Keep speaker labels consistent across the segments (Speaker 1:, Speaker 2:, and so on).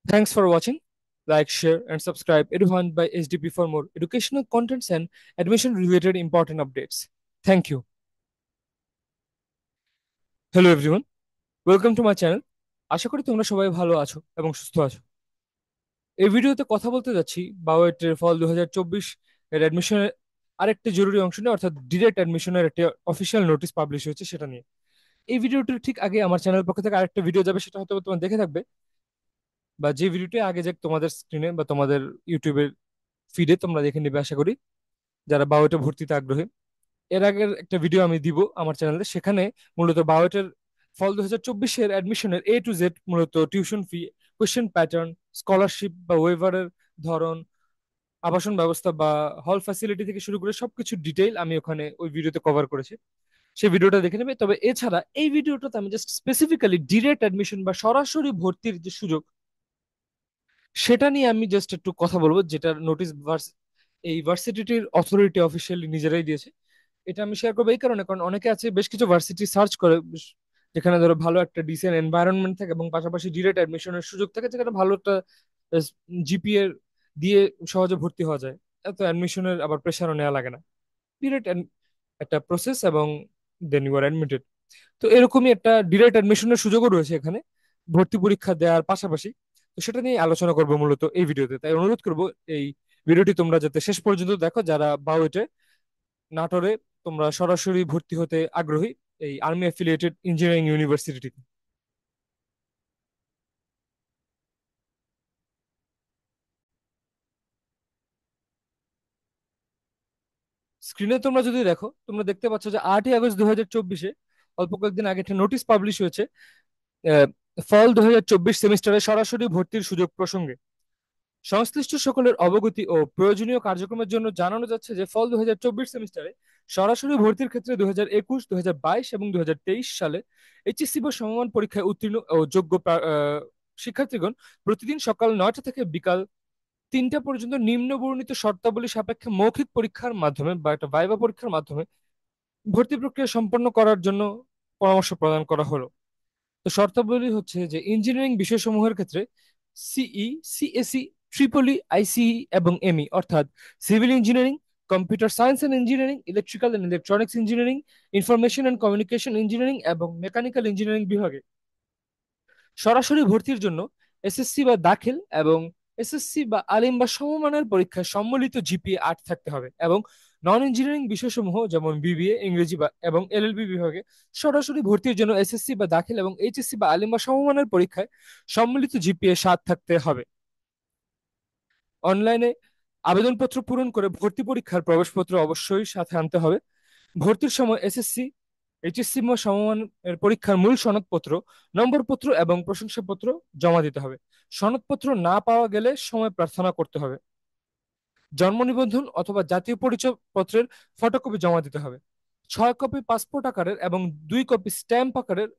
Speaker 1: Thanks for watching. Like, share, and subscribe Eduhunt by SDP for more educational contents and admission related important updates. Thank you. Hello everyone. Welcome to my channel. আশা করি তোমরা সবাই ভালো আছো এবং সুস্থ আছো। এই ভিডিওতে কথা বলতে যাচ্ছি বাওয়েটের ফল 2024 এর অ্যাডমিশনের আরেকটি জরুরি অংশ নিয়ে, অর্থাৎ ডিরেক্ট অ্যাডমিশনের একটি অফিসিয়াল নোটিশ পাবলিশ হয়েছে সেটা নিয়ে। এই ভিডিওটির ঠিক আগে আমার চ্যানেলের পক্ষ থেকে আরেকটা ভিডিও যাবে, সেটা হয়তো তোমরা দেখে থাকবে, বা যে ভিডিওটি আগে যে তোমাদের স্ক্রিনে বা তোমাদের ইউটিউবের ফিডে তোমরা দেখে নিবে আশা করি, যারা বাওয়েটে ভর্তিতে আগ্রহী। এর আগের একটা ভিডিও আমি দিব আমার চ্যানেলে, সেখানে মূলত বাওয়েটের ফল 2024-এর অ্যাডমিশনের A to Z, মূলত tuition fee, question pattern, scholarship বা ওয়েভারের ধরন, আবাসন ব্যবস্থা বা হল ফ্যাসিলিটি থেকে শুরু করে সবকিছু ডিটেইল আমি ওখানে ওই ভিডিওতে কভার করেছি। সেই ভিডিওটা দেখে নেবে। তবে এছাড়া এই ভিডিওটাতে আমি জাস্ট স্পেসিফিক্যালি ডিরেক্ট অ্যাডমিশন বা সরাসরি ভর্তির যে সুযোগ, সেটা নিয়ে আমি জাস্ট একটু কথা বলবো, যেটার নোটিশ এই ভার্সিটিটির অথরিটি অফিসিয়ালি নিজেরাই দিয়েছে। এটা আমি শেয়ার করবো এই কারণে, কারণ অনেকে আছে বেশ কিছু ভার্সিটি সার্চ করে যেখানে ধরো ভালো একটা ডিসেন্ট এনভায়রনমেন্ট থাকে এবং পাশাপাশি ডিরেক্ট অ্যাডমিশনের সুযোগ থাকে, যেখানে ভালো একটা জিপিএ দিয়ে সহজে ভর্তি হওয়া যায়। এত অ্যাডমিশনের আবার প্রেশারও নেওয়া লাগে না, ডিরেক্ট একটা প্রসেস এবং দেন ইউ আর অ্যাডমিটেড। তো এরকমই একটা ডিরেক্ট অ্যাডমিশনের সুযোগও রয়েছে এখানে ভর্তি পরীক্ষা দেওয়ার পাশাপাশি। তো সেটা নিয়ে আলোচনা করবো মূলত এই ভিডিওতে, তাই অনুরোধ করবো এই ভিডিওটি তোমরা যাতে শেষ পর্যন্ত দেখো, যারা বাউয়েটে নাটোরে তোমরা সরাসরি ভর্তি হতে আগ্রহী এই আর্মি অ্যাফিলিয়েটেড ইঞ্জিনিয়ারিং ইউনিভার্সিটিতে। স্ক্রিনে তোমরা যদি দেখো, তোমরা দেখতে পাচ্ছ যে 8ই আগস্ট 2024-এ অল্প কয়েকদিন আগে একটা নোটিশ পাবলিশ হয়েছে আহ, ফল 2024 সেমিস্টারে সরাসরি ভর্তির সুযোগ প্রসঙ্গে। সংশ্লিষ্ট সকলের অবগতি ও প্রয়োজনীয় কার্যক্রমের জন্য জানানো যাচ্ছে যে ফল 2024 সেমিস্টারে সরাসরি ভর্তির ক্ষেত্রে 2021, 2022 এবং 2023 সালে এইচএসসি বা সমমান পরীক্ষায় উত্তীর্ণ ও যোগ্য শিক্ষার্থীগণ প্রতিদিন সকাল 9টা থেকে বিকাল 3টা পর্যন্ত নিম্ন বর্ণিত শর্তাবলী সাপেক্ষে মৌখিক পরীক্ষার মাধ্যমে বা একটা ভাইভা পরীক্ষার মাধ্যমে ভর্তি প্রক্রিয়া সম্পন্ন করার জন্য পরামর্শ প্রদান করা হলো। তো শর্তাবলী হচ্ছে যে ইঞ্জিনিয়ারিং বিষয়সমূহের ক্ষেত্রে সিই, সিএসই, ট্রিপলি, আইসিই এবং এমই, অর্থাৎ civil engineering, computer science and engineering, electrical and electronics engineering, information and communication engineering এবং মেকানিক্যাল ইঞ্জিনিয়ারিং বিভাগে সরাসরি ভর্তির জন্য এসএসসি বা দাখিল এবং এসএসসি বা আলিম বা সমমানের পরীক্ষায় সম্মিলিত জিপিএ 8 থাকতে হবে, এবং নন ইঞ্জিনিয়ারিং বিষয়সমূহ যেমন বিবিএ, ইংরেজি বা এবং এলএলবি বিভাগে সরাসরি ভর্তির জন্য এসএসসি বা দাখিল এবং এইচএসসি বা আলিম বা সমমানের পরীক্ষায় সম্মিলিত জিপিএ 7 থাকতে হবে। অনলাইনে আবেদনপত্র পূরণ করে ভর্তি পরীক্ষার প্রবেশপত্র অবশ্যই সাথে আনতে হবে। ভর্তির সময় এসএসসি, এইচএসসি বা সমমানের পরীক্ষার মূল সনদপত্র, নম্বরপত্র এবং প্রশংসাপত্র জমা দিতে হবে। সনদপত্র না পাওয়া গেলে সময় প্রার্থনা করতে হবে। জন্ম নিবন্ধন অথবা জাতীয় পরিচয় পত্রের ফটোকপি জমা দিতে হবে। 6 কপি পাসপোর্ট আকারের এবং 2 কপি স্ট্যাম্প আকারের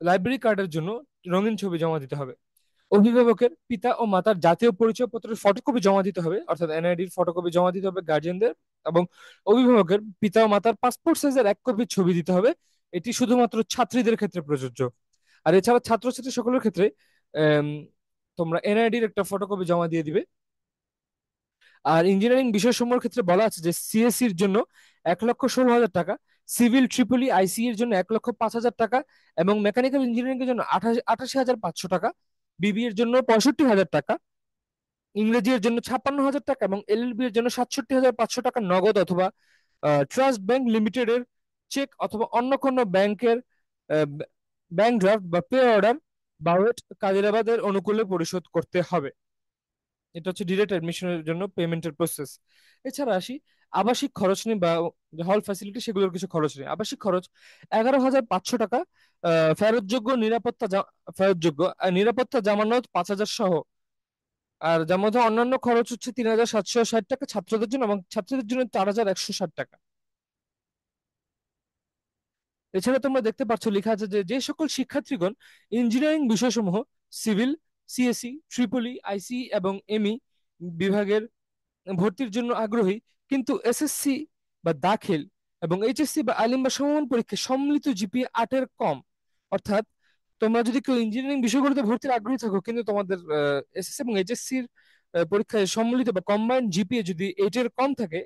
Speaker 1: লাইব্রেরি কার্ডের জন্য রঙিন ছবি জমা দিতে হবে। অভিভাবকের পিতা ও মাতার জাতীয় পরিচয়পত্রের ফটোকপি জমা দিতে হবে, অর্থাৎ এনআইডির ফটোকপি জমা দিতে হবে গার্জিয়ানদের। এবং অভিভাবকের পিতা ও মাতার পাসপোর্ট সাইজের 1 কপি ছবি দিতে হবে। এটি শুধুমাত্র ছাত্রীদের ক্ষেত্রে প্রযোজ্য। আর এছাড়া ছাত্রছাত্রী সকলের ক্ষেত্রে আম, তোমরা এনআইডির একটা ফটোকপি জমা দিয়ে দিবে। আর ইঞ্জিনিয়ারিং বিষয়সমূহের ক্ষেত্রে বলা আছে যে সিএসসির জন্য 1,16,000 টাকা, সিভিল ট্রিপলি আইসি এর জন্য 1,05,000 টাকা, এবং মেকানিক্যাল ইঞ্জিনিয়ারিং এর জন্য 88,500 টাকা, বিবি এর জন্য 65,000 টাকা, ইংরেজি এর জন্য 56,000 টাকা এবং এলএলবি এর জন্য 67,500 টাকা নগদ অথবা ট্রাস্ট ব্যাংক লিমিটেড এর চেক অথবা অন্য কোনো ব্যাংকের ব্যাংক ড্রাফট বা পে অর্ডার বারোট কাদিরাবাদের অনুকূলে পরিশোধ করতে হবে। এটা হচ্ছে ডিরেক্ট অ্যাডমিশনের জন্য পেমেন্টের প্রসেস। এছাড়া আসি আবাসিক খরচ নিয়ে বা হল ফ্যাসিলিটি, সেগুলোর কিছু খরচ নিয়ে। আবাসিক খরচ 11,500 টাকা, ফেরতযোগ্য ফেরতযোগ্য নিরাপত্তা জামানত 5,000 সহ। আর যার মধ্যে অন্যান্য খরচ হচ্ছে 3,760 টাকা ছাত্রদের জন্য, এবং ছাত্রীদের জন্য 4,160 টাকা। এছাড়া তোমরা দেখতে পাচ্ছ লেখা আছে যে যে সকল শিক্ষার্থীগণ ইঞ্জিনিয়ারিং বিষয়সমূহ সিভিল, সিএসসি, ট্রিপলি, আইসি এবং এমই বিভাগের ভর্তির জন্য আগ্রহী, কিন্তু এসএসসি বা দাখিল এবং এইচএসসি বা আলিম বা সমমান পরীক্ষায় সম্মিলিত জিপিএ 8-এর কম, অর্থাৎ তোমরা যদি কেউ ইঞ্জিনিয়ারিং বিষয়গুলোতে ভর্তির আগ্রহী থাকো, কিন্তু তোমাদের এসএসসি এবং এইচএসসির পরীক্ষায় সম্মিলিত বা কম্বাইন্ড জিপিএ যদি 8 এর কম থাকে,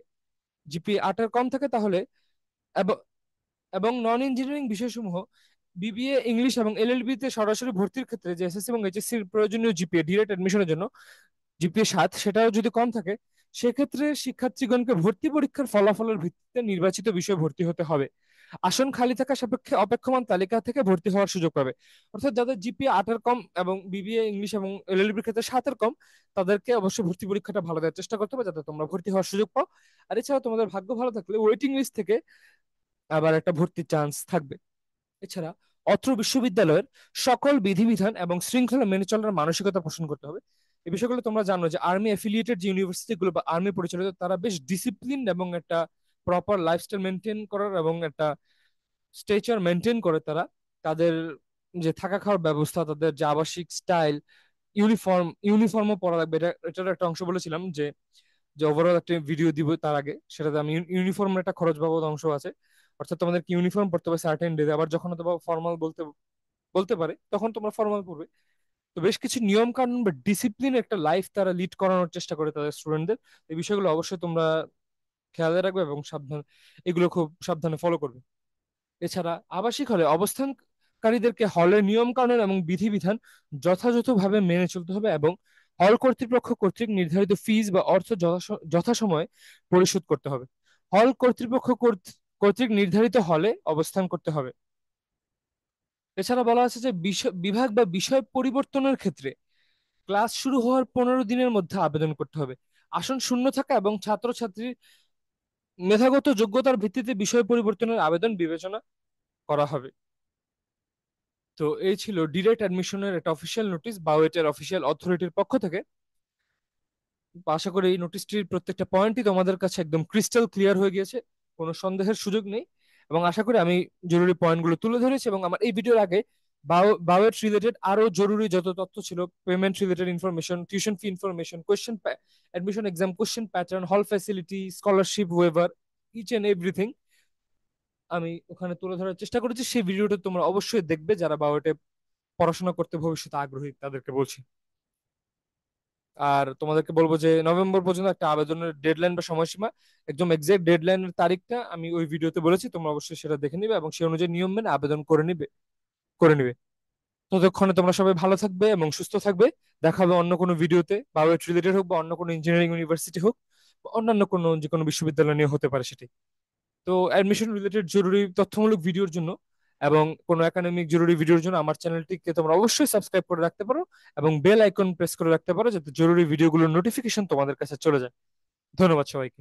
Speaker 1: জিপিএ 8 এর কম থাকে, তাহলে এবং এবং নন ইঞ্জিনিয়ারিং বিষয়সমূহ বিবিএ, ইংলিশ এবং এলএলবি তে সরাসরি ভর্তির ক্ষেত্রে যে এসএসসি এবং এইচএসসির প্রয়োজনীয় জিপিএ ডিরেক্ট অ্যাডমিশনের জন্য জিপিএ 7, সেটাও যদি কম থাকে, সেক্ষেত্রে শিক্ষার্থীগণকে ভর্তি পরীক্ষার ফলাফলের ভিত্তিতে নির্বাচিত বিষয়ে ভর্তি হতে হবে। আসন খালি থাকা সাপেক্ষে অপেক্ষমান তালিকা থেকে ভর্তি হওয়ার সুযোগ পাবে। অর্থাৎ যাদের জিপিএ 8-এর কম এবং বিবিএ, ইংলিশ এবং এলএলবির ক্ষেত্রে 7-এর কম, তাদেরকে অবশ্যই ভর্তি পরীক্ষাটা ভালো দেওয়ার চেষ্টা করতে হবে, যাতে তোমরা ভর্তি হওয়ার সুযোগ পাও। আর এছাড়াও তোমাদের ভাগ্য ভালো থাকলে ওয়েটিং লিস্ট থেকে আবার একটা ভর্তির চান্স থাকবে। এছাড়া অত্র বিশ্ববিদ্যালয়ের সকল বিধিবিধান এবং শৃঙ্খলা মেনে চলার মানসিকতা পোষণ করতে হবে। এই বিষয়গুলো তোমরা জানো যে আর্মি অ্যাফিলিয়েটেড যে ইউনিভার্সিটি গুলো বা আর্মি পরিচালিত, তারা বেশ ডিসিপ্লিন এবং একটা প্রপার লাইফস্টাইল মেনটেন করার এবং একটা স্ট্রেচার মেনটেন করে তারা। তাদের যে থাকা খাওয়ার ব্যবস্থা, তাদের যে আবাসিক স্টাইল, ইউনিফর্মও পরা লাগবে। এটার একটা অংশ বলেছিলাম যে যে ওভারঅল একটা ভিডিও দিব তার আগে, সেটাতে আমি ইউনিফর্মের একটা খরচ বাবদ অংশ আছে। অর্থাৎ তোমাদের কি ইউনিফর্ম পড়তে হবে সার্টেন ডে, আবার যখন তোমার ফর্মাল বলতে বলতে পারে তখন তোমরা ফর্মাল পড়বে। তো বেশ কিছু নিয়ম কানুন বা ডিসিপ্লিন একটা লাইফ তারা লিড করানোর চেষ্টা করে তাদের স্টুডেন্টদের। এই বিষয়গুলো অবশ্যই তোমরা খেয়ালে রাখবে এবং সাবধান, এগুলো খুব সাবধানে ফলো করবে। এছাড়া আবাসিক হলে অবস্থানকারীদেরকে হলের নিয়ম কানুন এবং বিধিবিধান যথাযথভাবে মেনে চলতে হবে এবং হল কর্তৃপক্ষ কর্তৃক নির্ধারিত ফিজ বা অর্থ যথাসময়ে পরিশোধ করতে হবে। হল কর্তৃপক্ষ কর্তৃক নির্ধারিত হলে অবস্থান করতে হবে। এছাড়া বলা আছে যে বিভাগ বা বিষয় পরিবর্তনের ক্ষেত্রে ক্লাস শুরু হওয়ার 15 দিনের মধ্যে আবেদন করতে হবে। আসন শূন্য থাকা এবং ছাত্রছাত্রীর মেধাগত যোগ্যতার ভিত্তিতে বিষয় পরিবর্তনের আবেদন বিবেচনা করা হবে। তো এই ছিল ডিরেক্ট অ্যাডমিশনের একটা অফিসিয়াল নোটিশ বাওয়েটের অফিসিয়াল অথরিটির পক্ষ থেকে। আশা করি এই নোটিশটির প্রত্যেকটা পয়েন্টই তোমাদের কাছে একদম ক্রিস্টাল ক্লিয়ার হয়ে গিয়েছে, কোনো সন্দেহের সুযোগ নেই। এবং আশা করি আমি জরুরি পয়েন্টগুলো তুলে ধরেছি, এবং আমার এই ভিডিওর আগে বাওয়েট রিলেটেড আরো জরুরি যত তথ্য ছিল, payment related information, tuition fee information, admission exam question pattern, hall facility, scholarship waiver, each and everything আমি ওখানে তুলে ধরার চেষ্টা করেছি। সেই ভিডিওটা তোমরা অবশ্যই দেখবে যারা বাওয়েটে পড়াশোনা করতে ভবিষ্যতে আগ্রহী তাদেরকে বলছি। আর তোমাদেরকে বলবো যে নভেম্বর পর্যন্ত একটা আবেদনের ডেডলাইন বা সময়সীমা, একদম এক্সাক্ট ডেডলাইনের তারিখটা আমি ওই ভিডিওতে বলেছি, তোমরা অবশ্যই সেটা দেখে নিবে এবং সেই অনুযায়ী নিয়ম মেনে আবেদন করে নিবে। ততক্ষণে তোমরা সবাই ভালো থাকবে এবং সুস্থ থাকবে। দেখা হবে অন্য কোনো ভিডিওতে, বা ওয়েট রিলেটেড হোক বা অন্য কোনো ইঞ্জিনিয়ারিং ইউনিভার্সিটি হোক বা অন্যান্য কোনো যে কোনো বিশ্ববিদ্যালয় নিয়ে হতে পারে সেটি। তো অ্যাডমিশন রিলেটেড জরুরি তথ্যমূলক ভিডিওর জন্য এবং কোনো একাডেমিক জরুরি ভিডিওর জন্য আমার চ্যানেলটিকে তোমরা অবশ্যই সাবস্ক্রাইব করে রাখতে পারো এবং বেল আইকন প্রেস করে রাখতে পারো, যাতে জরুরি ভিডিওগুলোর নোটিফিকেশন তোমাদের কাছে চলে যায়। ধন্যবাদ সবাইকে।